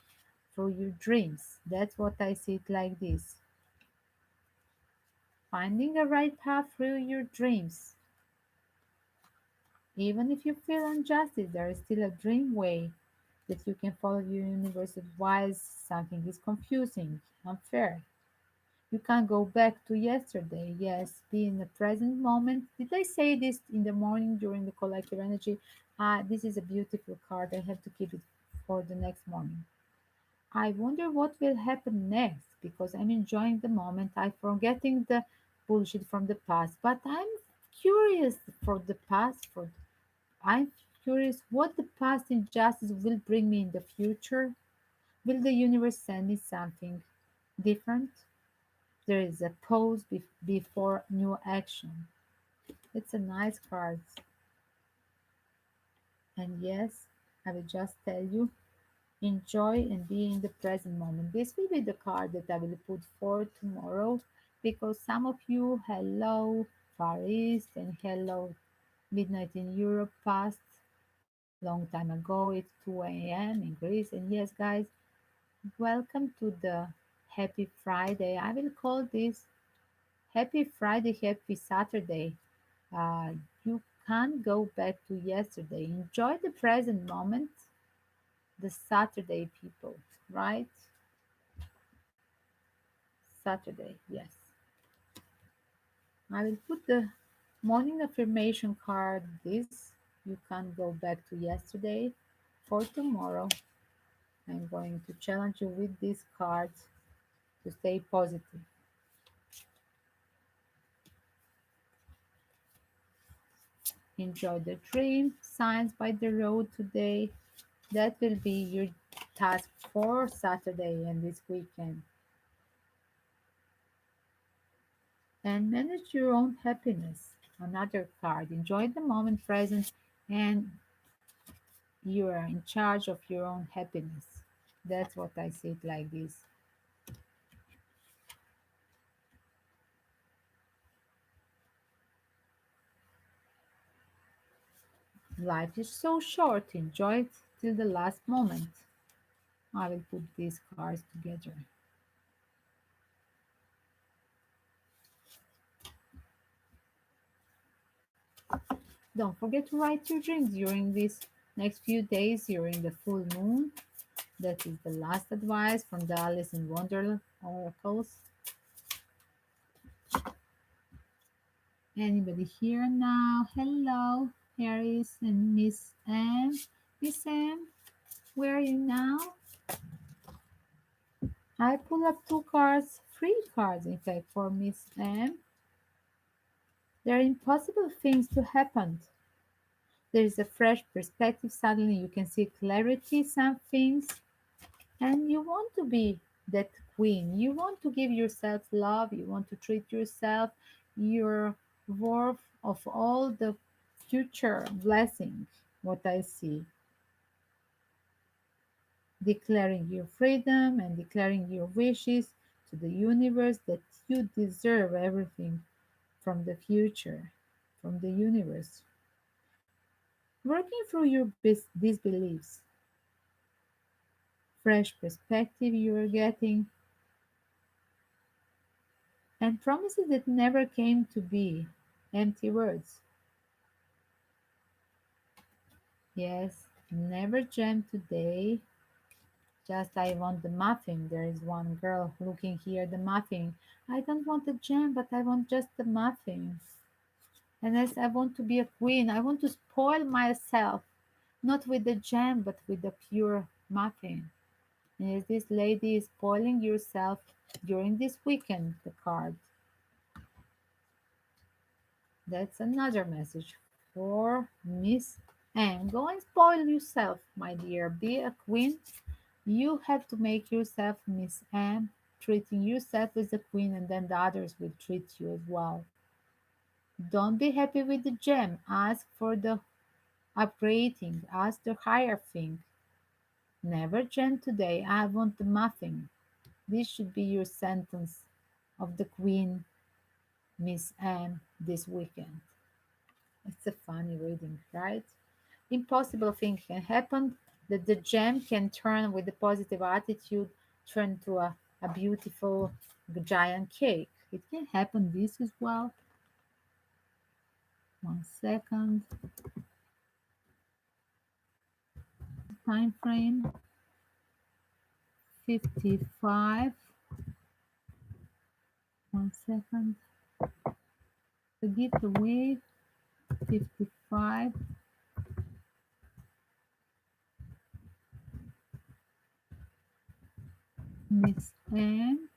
for your dreams. That's what I see it like this. Finding a right path through your dreams. Even if you feel injustice, there is still a dream way that you can follow your universe advice. Something is confusing, unfair. You can't go back to yesterday. Yes, be in the present moment. Did I say this in the morning during the collective energy? This is a beautiful card. I have to keep it for the next morning. I wonder what will happen next because I'm enjoying the moment. I'm forgetting the bullshit from the past, but I'm curious for the past. I'm curious what the past injustice will bring me in the future. Will the universe send me something different? There is a pause before new action. It's a nice card. And yes, I will just tell you, enjoy and be in the present moment. This will be the card that I will put for tomorrow because some of you, hello, Far East, and hello, midnight in Europe passed long time ago. It's 2 a.m. in Greece. And yes, guys, welcome to the Happy Friday. I will call this Happy Friday, Happy Saturday. Uh, you can't go back to yesterday. Enjoy the present moment, the Saturday people, right? Saturday, yes. I will put the morning affirmation card. This you can't go back to yesterday. For tomorrow, I'm going to challenge you with these cards to stay positive. Enjoy the dream. Signs by the road today. That will be your task for Saturday and this weekend. And manage your own happiness. Another card. Enjoy the moment present and you are in charge of your own happiness. That's what I see it like this. Life is so short. Enjoy it till the last moment. I will put these cards together. Don't forget to write your dreams during these next few days during the full moon. That is the last advice from the Alice in Wonderland oracles. Anybody here now? Hello, Aries and Miss M. Miss M, where are you now? I pull up two cards, three cards in fact, for Miss M. There are impossible things to happen. There's a fresh perspective. Suddenly you can see clarity, some things, and you want to be that queen. You want to give yourself love. You want to treat yourself. You're worth of all the future blessings. What I see, declaring your freedom and declaring your wishes to the universe that you deserve everything from the future, from the universe. Working through your these beliefs, fresh perspective you are getting, and promises that never came to be, empty words. Yes, never jam today. Just I want the muffin. There is one girl looking here, the muffin. I don't want the jam, but I want just the muffin. And as I want to be a queen, I want to spoil myself, not with the jam, but with the pure muffin. And as this lady is spoiling yourself during this weekend, the card. That's another message for Miss M. Go and spoil yourself, my dear. Be a queen. You have to make yourself Miss M, treating yourself as a queen, and then the others will treat you as well. Don't be happy with the gem. Ask for the upgrading. Ask the higher thing. Never gem today. I want the muffin. This should be your sentence of the queen, Miss M, this weekend. It's a funny reading, right? Impossible thing can happen that the gem can turn with a positive attitude, turn to a beautiful giant cake. It can happen this as well. 1 second. Time frame 55. 1 second. The giveaway 55. Miss M.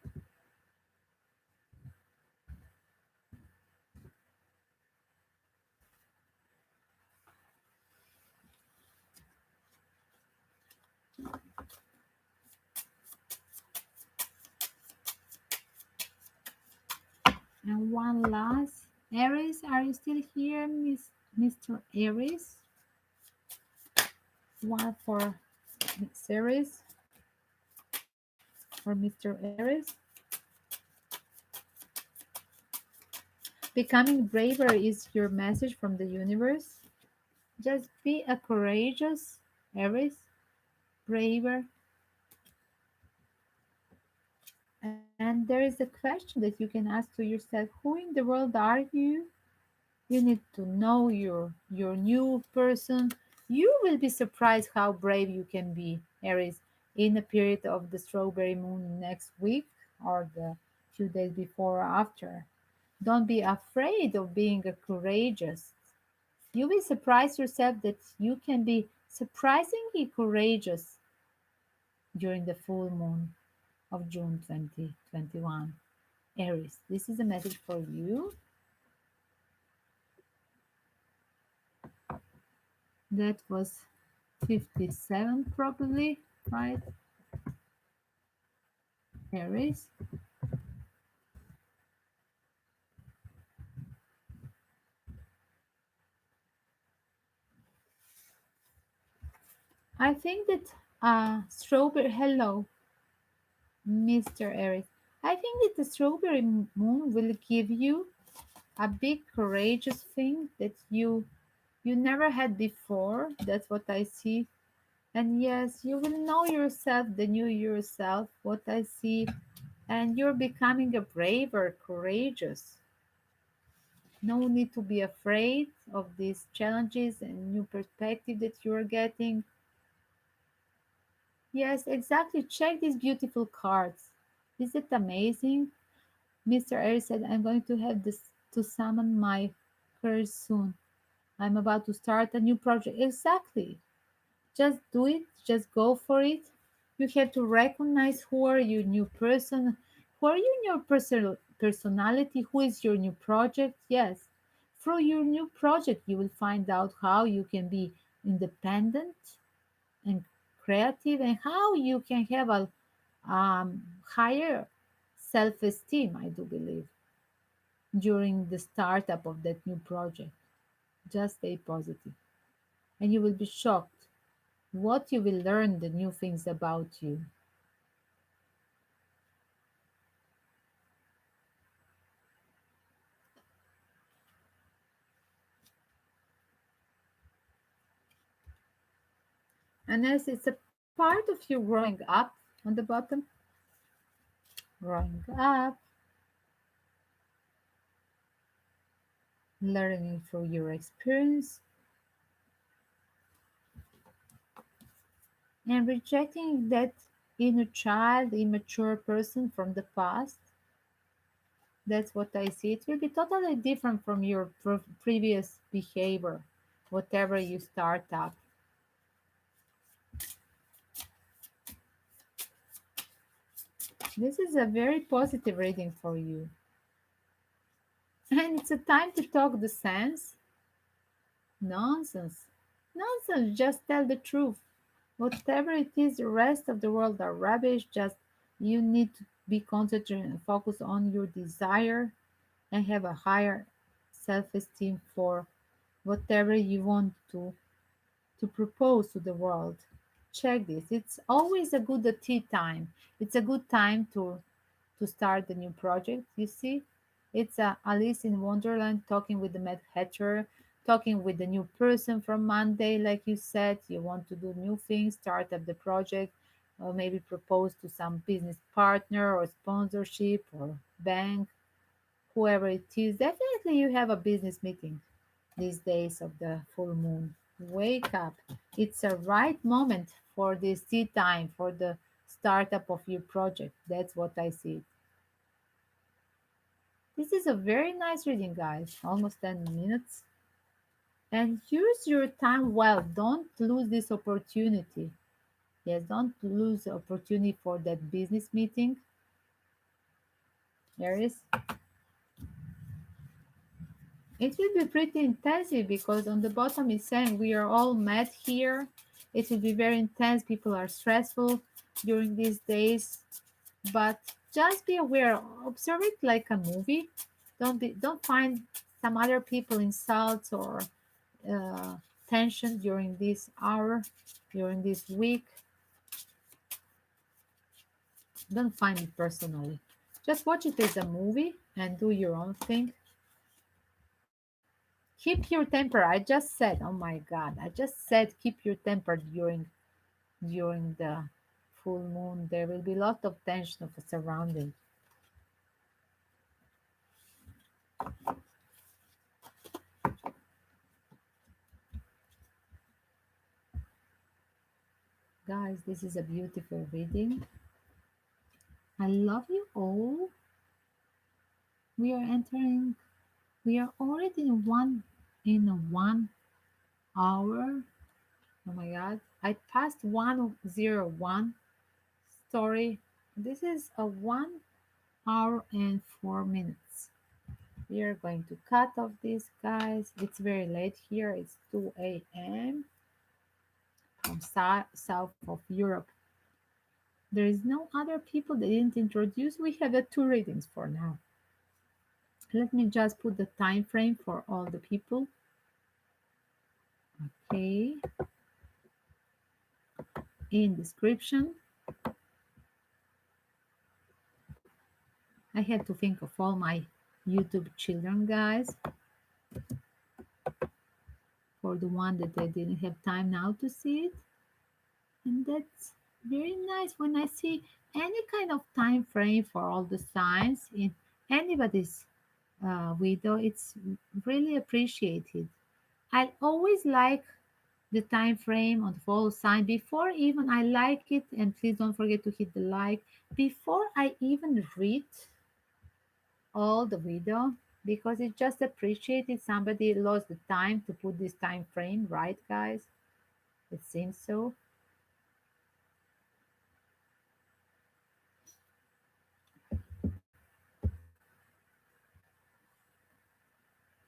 And one last. Aries, are you still here, Mr. Aries? One for Miss Aries, for Mr. Aries. Becoming braver is your message from the universe. Just be a courageous Aries, braver. And there is a question that you can ask to yourself: who in the world are you? You need to know your new person. You will be surprised how brave you can be, Aries, in a period of the strawberry moon next week or the few days before or after. Don't be afraid of being a courageous. You will surprise yourself that you can be surprisingly courageous during the full moon of June 2021. Aries, this is a message for you. That was 57 probably, right? Aries. I think that strawberry, hello, Mr. Aries. I think that the strawberry moon will give you a big courageous thing that you never had before. That's what I see. And yes, you will know yourself, the new yourself, what I see, and you're becoming a braver, courageous. No need to be afraid of these challenges and new perspective that you're getting. Yes, exactly. Check these beautiful cards. Is it amazing? Mr. Aries said, I'm going to have this to summon my curse soon. I'm about to start a new project. Exactly. Just do it. Just go for it. You have to recognize who are your new person, who are you in your personality, who is your new project. Yes. Through your new project, you will find out how you can be independent and creative, and how you can have a higher self esteem, I do believe, during the startup of that new project. Just stay positive, and you will be shocked what you will learn the new things about you. And as it's a part of you growing up on the bottom, growing up, learning through your experience, and rejecting that inner child, immature person from the past. That's what I see. It will be totally different from your previous behavior, whatever you start up. This is a very positive reading for you. And it's a time to talk the sense. Nonsense. Nonsense. Just tell the truth. Whatever it is, the rest of the world are rubbish. Just you need to be concentrated and focus on your desire and have a higher self esteem for whatever you want to propose to the world. Check this. It's always a good tea time. It's a good time to start the new project. You see, it's Alice in Wonderland talking with the Mad Hatter, talking with the new person from Monday, like you said. You want to do new things, start up the project, or maybe propose to some business partner or sponsorship or bank, whoever it is. Definitely, you have a business meeting these days of the full moon. Wake up. It's a right moment for this tea time, for the startup of your project. That's what I see. This is a very nice reading, guys. Almost 10 minutes. And use your time well. Don't lose this opportunity. Yes, don't lose the opportunity for that business meeting. Aries. It will be pretty intensive because on the bottom it's saying we are all met here. It will be very intense. People are stressful during these days, but just be aware. Observe it like a movie. Don't find some other people insults or uh, tension during this hour, during this week. Don't find it personally. Just watch it as a movie and do your own thing. Keep your temper. I just said, oh my God, I just said keep your temper during the full moon. There will be a lot of tension of the surrounding. Guys, this is a beautiful reading. I love you all. We are entering, we are already in a 1 hour. Oh my God. I passed 101 story. This is a 1 hour and 4 minutes. We are going to cut off this, guys. It's very late here. It's 2 a.m. from south of Europe. There is no other people they didn't introduce. We have the two readings for now. Let me just put the time frame for all the people. Okay. In description, I had to think of all my YouTube children, guys, for the one that I didn't have time now to see it. And that's very nice when I see any kind of time frame for all the signs in anybody's window. It's really appreciated. I always like the time frame on the follow sign before even I like it, and please don't forget to hit the like before I even read all the video, because it just appreciated somebody lost the time to put this time frame, right, guys? It seems so.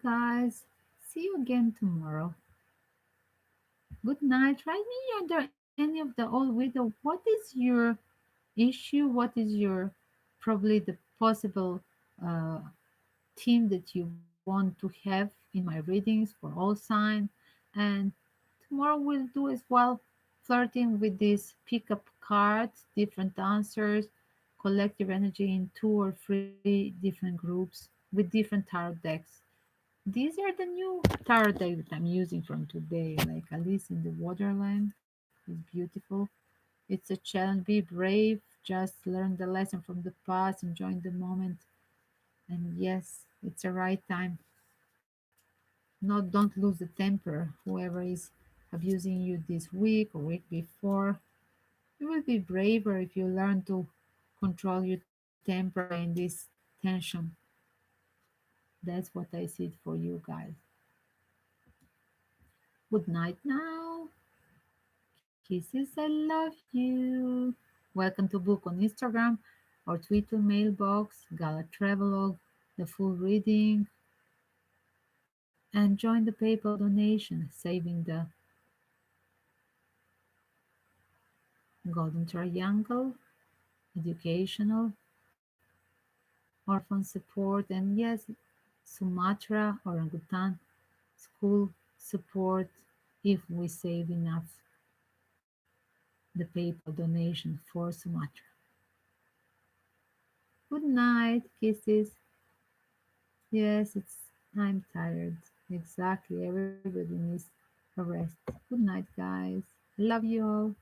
guys. See you again tomorrow. Good night. Write me under any of the old widow. What is your issue? What is your probably the possible uh, theme that you want to have in my readings for all signs? And tomorrow we'll do as well flirting with these pickup cards, different answers, collective energy in two or three different groups with different tarot decks. These are the new tarot deck that I'm using from today, like Alice in the Wonderland. It's beautiful. It's a challenge. Be brave. Just learn the lesson from the past. Enjoy the moment. And yes, it's a right time. Not don't lose the temper. Whoever is abusing you this week or week before, you will be braver if you learn to control your temper in this tension. That's what I see for you guys. Good night now. Kisses, I love you. Welcome to book on Instagram or Twitter mailbox, Gala Travelog, the full reading, and join the PayPal donation, saving the Golden Triangle, educational, orphan support, and yes, Sumatra orangutan school support if we save enough the PayPal donation for Sumatra. Good night, kisses. Yes, I'm tired. Exactly. Everybody needs a rest. Good night, guys. Love you all.